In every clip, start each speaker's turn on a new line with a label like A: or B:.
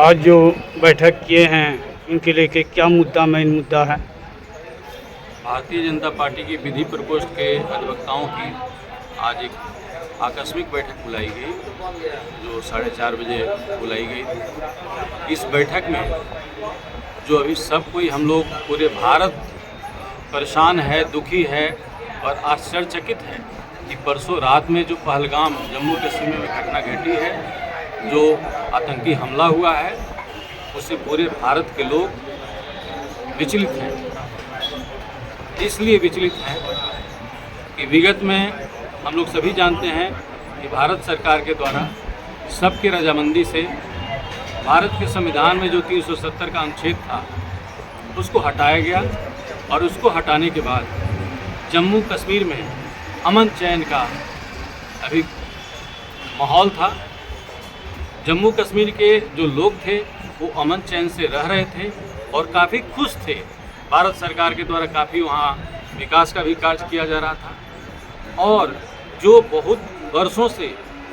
A: आज जो बैठक किए हैं उनके लेके क्या मेन मुद्दा है?
B: भारतीय जनता पार्टी की विधि प्रकोष्ठ के अधिवक्ताओं की आज एक आकस्मिक बैठक बुलाई गई, जो 4:30 बजे बुलाई गई थी। इस बैठक में जो अभी सब कोई हम लोग पूरे भारत परेशान है, दुखी है और आश्चर्यचकित है कि परसों रात में जो पहलगाम जम्मू कश्मीर में घटना घटी है, जो आतंकी हमला हुआ है, उससे पूरे भारत के लोग विचलित हैं। इसलिए विचलित हैं कि विगत में हम लोग सभी जानते हैं कि भारत सरकार के द्वारा सबकी रजामंदी से भारत के संविधान में जो 370 का अनुच्छेद था उसको हटाया गया और उसको हटाने के बाद जम्मू कश्मीर में अमन चैन का अभी माहौल था। जम्मू कश्मीर के जो लोग थे वो अमन चैन से रह रहे थे और काफ़ी खुश थे। भारत सरकार के द्वारा काफ़ी वहाँ विकास का भी कार्य किया जा रहा था और जो बहुत वर्षों से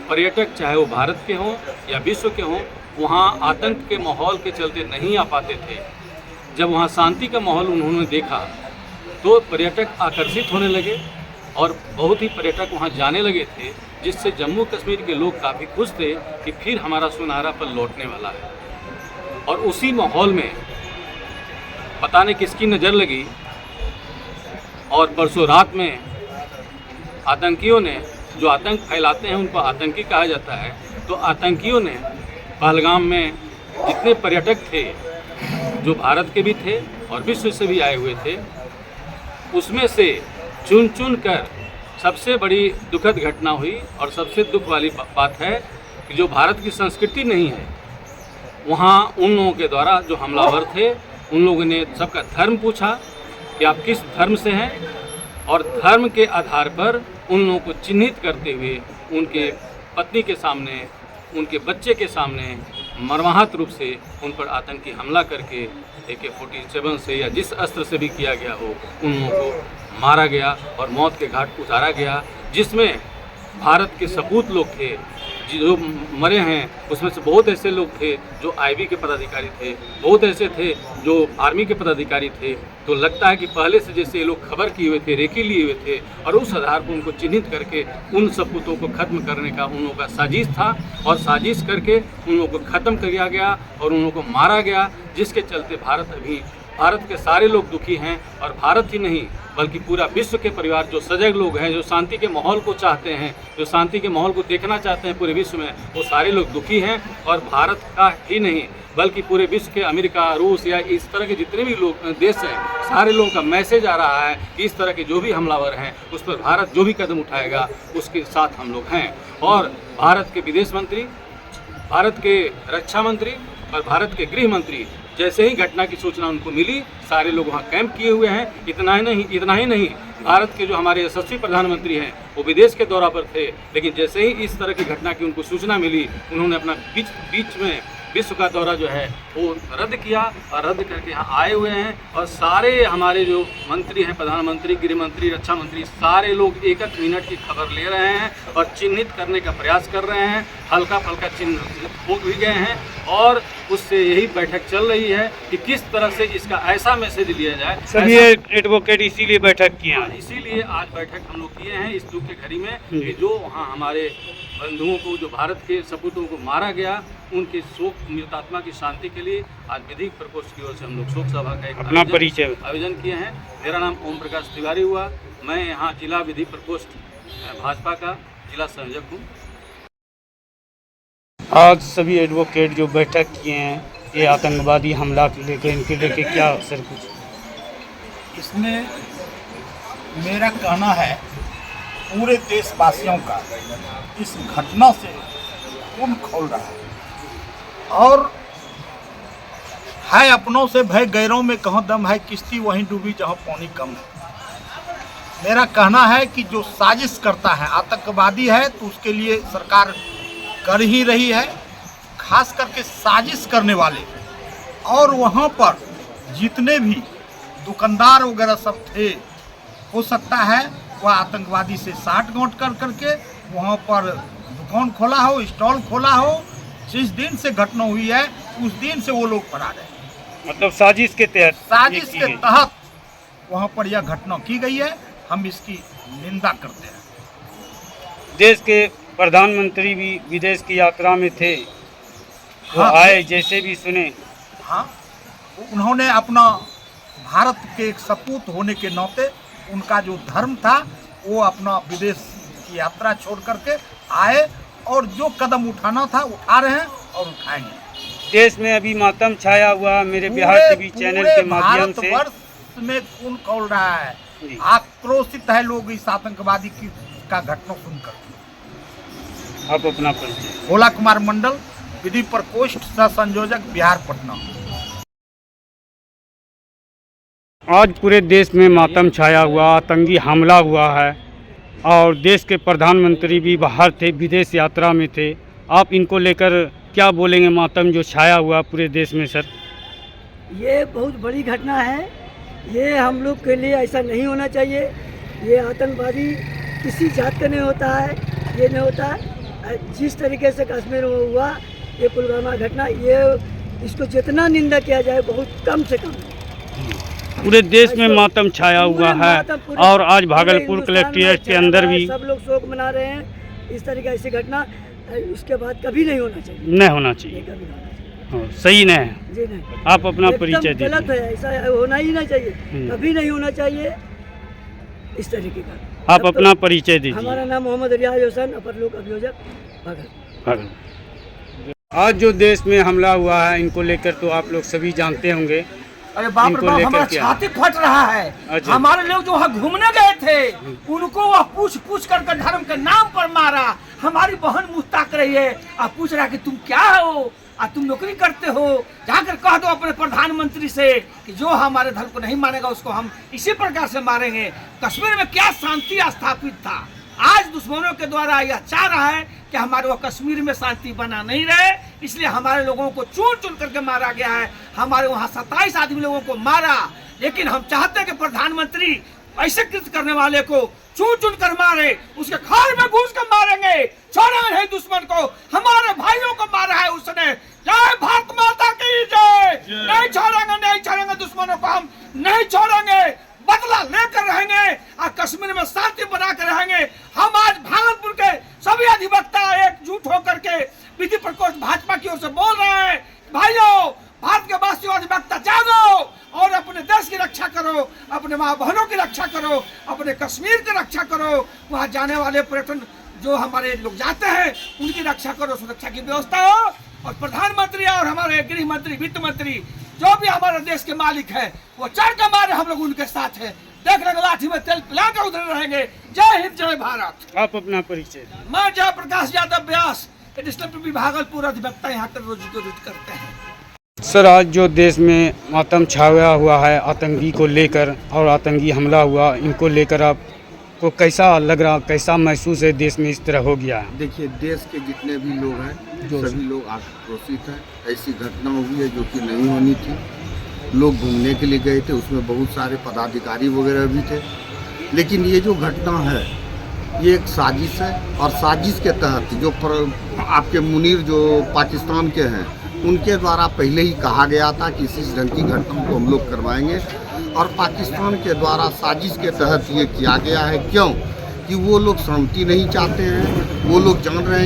B: पर्यटक, चाहे वो भारत के हों या विश्व के हों, वहाँ आतंक के माहौल के चलते नहीं आ पाते थे। जब वहाँ शांति का माहौल उन्होंने देखा तो पर्यटक आकर्षित होने लगे और बहुत ही पर्यटक वहाँ जाने लगे थे, जिससे जम्मू कश्मीर के लोग काफ़ी खुश थे कि फिर हमारा सुनहरा पल लौटने वाला है। और उसी माहौल में पता नहीं किसकी नज़र लगी और परसों रात में आतंकियों ने, जो आतंक फैलाते हैं उनको आतंकी कहा जाता है, तो आतंकियों ने पहलगाम में जितने पर्यटक थे, जो भारत के भी थे और विश्व से भी आए हुए थे, उसमें से चुन चुन कर सबसे बड़ी दुखद घटना हुई। और सबसे दुख वाली बात है कि जो भारत की संस्कृति नहीं है, वहाँ उन लोगों के द्वारा जो हमलावर थे, उन लोगों ने सबका धर्म पूछा कि आप किस धर्म से हैं, और धर्म के आधार पर उन लोगों को चिन्हित करते हुए उनके पत्नी के सामने, उनके बच्चे के सामने मर्माहत रूप से उन पर आतंकी हमला करके AK-47 से या जिस अस्त्र से भी किया गया हो, उन लोगों को मारा गया और मौत के घाट उतारा गया। जिसमें भारत के सपूत लोग थे जो मरे हैं, उसमें से बहुत ऐसे लोग थे जो IB के पदाधिकारी थे, बहुत ऐसे थे जो आर्मी के पदाधिकारी थे। तो लगता है कि पहले से जैसे ये लोग खबर किए हुए थे, रेकी लिए हुए थे और उस आधार पर उनको चिन्हित करके उन सपूतों को ख़त्म करने का उन लोगों का साजिश था और साजिश करके उन लोगों को ख़त्म किया गया और उन लोगों को मारा गया, जिसके चलते भारत के सारे लोग दुखी हैं। और भारत ही नहीं बल्कि पूरा विश्व के परिवार, जो सजग लोग हैं, जो शांति के माहौल को चाहते हैं, जो शांति के माहौल को देखना चाहते हैं पूरे विश्व में, वो सारे लोग दुखी हैं। और भारत का ही नहीं बल्कि पूरे विश्व के अमेरिका, रूस या इस तरह के जितने भी लोग देश हैं, सारे लोगों का मैसेज आ रहा है कि इस तरह के जो भी हमलावर हैं उस पर भारत जो भी कदम उठाएगा उसके साथ हम लोग हैं। और भारत के विदेश मंत्री, भारत के रक्षा मंत्री और भारत के गृह मंत्री जैसे ही घटना की सूचना उनको मिली, सारे लोग वहाँ कैंप किए हुए हैं। इतना ही नहीं, भारत के जो हमारे यशस्वी प्रधानमंत्री हैं वो विदेश के दौरा पर थे, लेकिन जैसे ही इस तरह की घटना की उनको सूचना मिली, उन्होंने अपना बीच में विश्व का दौरा जो है वो रद्द किया और रद्द करके यहाँ आए हुए हैं। और सारे हमारे जो मंत्री हैं, प्रधानमंत्री, गृह मंत्री, रक्षा मंत्री, सारे लोग एक मिनट की खबर ले रहे हैं और चिन्हित करने का प्रयास कर रहे हैं। हल्का फल्का चिन्ह हो भी गए हैं और उससे यही बैठक चल रही है कि किस तरह से इसका ऐसा मैसेज लिया जाए।
A: सभी एडवोकेट इसीलिए बैठक किए हैं।
B: इसीलिए आज बैठक हम लोग किए हैं इस दुख के घड़ी में कि जो वहाँ हमारे बंधुओं को, जो भारत के सपूतों को मारा गया, उनके शोक मृतात्मा की शांति के लिए आज विधिक प्रकोष्ठ की ओर से हम लोग शोक सभा का एक
A: अपना परिचय
B: आयोजन किए हैं। मेरा नाम ओम प्रकाश तिवारी हुआ, मैं यहाँ जिला विधि प्रकोष्ठ भाजपा का जिला संयोजक हूँ।
A: आज सभी एडवोकेट जो बैठक किए हैं, ये आतंकवादी हमला के लेकर, इनके लेके क्या सर कुछ?
C: इसमें मेरा कहना है पूरे देशवासियों का इस घटना से खून खौल रहा है और है अपनों से भय गैरों में कहाँ दम है, किश्ती वहीं डूबी जहाँ पानी कम है। मेरा कहना है कि जो साजिश करता है, आतंकवादी है, तो उसके लिए सरकार कर ही रही है। खास करके साजिश करने वाले और वहाँ पर जितने भी दुकानदार वगैरह सब थे, हो सकता है वह आतंकवादी से साठ गांठ कर करके वहाँ पर दुकान खोला हो, स्टॉल खोला हो। जिस दिन से घटना हुई है उस दिन से वो लोग फरार हैं।
A: मतलब साजिश के तहत
C: साजिश
A: ये
C: के
A: की गई।
C: तहत वहाँ पर यह घटना की गई है। हम इसकी निंदा करते हैं।
A: देश के प्रधानमंत्री भी विदेश की यात्रा में थे, वो
C: हाँ,
A: आए जैसे भी सुने।
C: हाँ, उन्होंने अपना भारत के एक सपूत होने के नाते उनका जो धर्म था वो अपना विदेश की यात्रा छोड़ करके आए और जो कदम उठाना था उठा रहे हैं और उठाएंगे।
A: देश में अभी मातम छाया हुआ, मेरे बिहार टीवी चैनल के माध्यम से
C: भारतवर्ष में खून खौल रहा है।
A: जी।
C: आक्रोशित है लोग इस आतंकवादी का घटना सुनकर।
A: आप अपना परिचय।
C: भोला कुमार मंडल, विधि प्रकोष्ठ सह संयोजक, बिहार, पटना।
A: आज पूरे देश में मातम छाया हुआ, आतंकी हमला हुआ है और देश के प्रधानमंत्री भी बाहर थे, विदेश यात्रा में थे। आप इनको लेकर क्या बोलेंगे, मातम जो छाया हुआ पूरे देश में सर?
D: ये बहुत बड़ी घटना है। ये हम लोग के लिए ऐसा नहीं होना चाहिए। ये आतंकवादी किसी जात का नहीं होता है, ये नहीं होता है। जिस तरीके से कश्मीर में हुआ ये पुलवामा घटना, ये इसको जितना निंदा किया जाए बहुत कम से कम।
A: पूरे देश में मातम छाया हुआ है और आज भागलपुर कलेक्ट्रेट के अंदर भी
D: सब लोग शोक मना रहे हैं। इस तरीके ऐसी घटना इसके बाद कभी नहीं होना चाहिए।
A: नहीं होना चाहिए।
D: कभी नहीं होना चाहिए।
A: हाँ, सही नहीं है।
D: जी नहीं,
A: आप अपना
D: एकदम
A: परिचय
D: गलत
A: दीजिए।
D: है, ऐसा होना ही नहीं चाहिए, कभी नहीं होना चाहिए इस तरीके का।
A: आप अपना परिचय दीजिए।
D: हमारा नाम मोहम्मद रियाज हुसैन, अपर लोक अभियोजक, भागलपुर।
A: आज जो देश में हमला हुआ है, इनको लेकर तो आप लोग सभी जानते होंगे।
E: अरे बाप रे
A: इनको
E: बाप,
A: लेकर
E: हमारा
A: क्या?
E: छाती फट रहा है।
A: अच्छा।
E: हमारे लोग जो वहाँ घूमने गए थे उनको वह पूछ करके धर्म के नाम पर मारा। हमारी बहन मुँह ताक रही है और पूछ रहा है कि तुम क्या हो, तुम नौकरी करते हो। जाकर कह दो अपने प्रधानमंत्री से कि जो हमारे धर्म को नहीं मानेगा उसको हम इसी प्रकार से मारेंगे। कश्मीर में क्या शांति स्थापित था, आज दुश्मनों के द्वारा यह चाह रहा है कि हमारे वो कश्मीर में शांति बना नहीं रहे, इसलिए हमारे लोगों को चुन चुन करके मारा गया है। हमारे वहाँ 27 आदमी लोगों को मारा, लेकिन हम चाहते हैं कि प्रधानमंत्री ऐसे कृत्य करने वाले को चुन चुन कर मारे, उसके घर में घुस कर मारेंगे, छोड़ेंगे नहीं दुश्मन को। हमारे भाइयों को मारा है उसने। जय भारत माता की जय। नहीं छोड़ेंगे दुश्मनों को, हम नहीं छोड़ेंगे, बदला लेकर रहेंगे और कश्मीर में शांति बना कर रहेंगे। हम आज भागलपुर के सभी अधिवक्ता एकजुट होकर के विधि प्रकोष्ठ भाजपा की ओर से बोल रहे हैं, भाइयों, भारत के वासियों, अधिवक्ता जागो और अपने देश की रक्षा करो, अपने माँ बहनों की रक्षा करो, अपने कश्मीर की रक्षा करो। वहाँ जाने वाले पर्यटन जो हमारे लोग जाते हैं उनकी रक्षा करो, सुरक्षा की व्यवस्था हो। और प्रधानमंत्री और हमारे गृह मंत्री, वित्त मंत्री, जो भी हमारे देश के मालिक है, वो चढ़ के मारे, हम लोग उनके साथ हैं। देख लेंगे, लाठी में तेल पिला कर उधर रहेंगे। जय हिंद, जय भारत।
A: आप अपना परिचय।
E: मैं जयप्रकाश यादव व्यास, एडिशनल पीपी भागलपुर, अधिवक्ता, यहाँ कर रोजी को रूट करते हैं।
A: सर, आज जो देश में मातम छाया हुआ है आतंकी को लेकर और आतंकी हमला हुआ, इनको लेकर आपको कैसा लग रहा, कैसा महसूस है देश में इस तरह हो गया है?
F: देखिए, देश के जितने भी लोग हैं सभी लोग आक्रोशित हैं। ऐसी घटना हुई है जो कि नहीं होनी थी। लोग घूमने के लिए गए थे, उसमें बहुत सारे पदाधिकारी वगैरह भी थे, लेकिन ये जो घटना है ये एक साजिश है। और साजिश के तहत जो आपके मुनीर जो पाकिस्तान के हैं उनके द्वारा पहले ही कहा गया था कि इस ढंग की घटना को हम लोग करवाएंगे, और पाकिस्तान के द्वारा साजिश के तहत ये किया गया है। क्यों कि वो लोग शांति नहीं चाहते हैं, वो लोग जान रहे हैं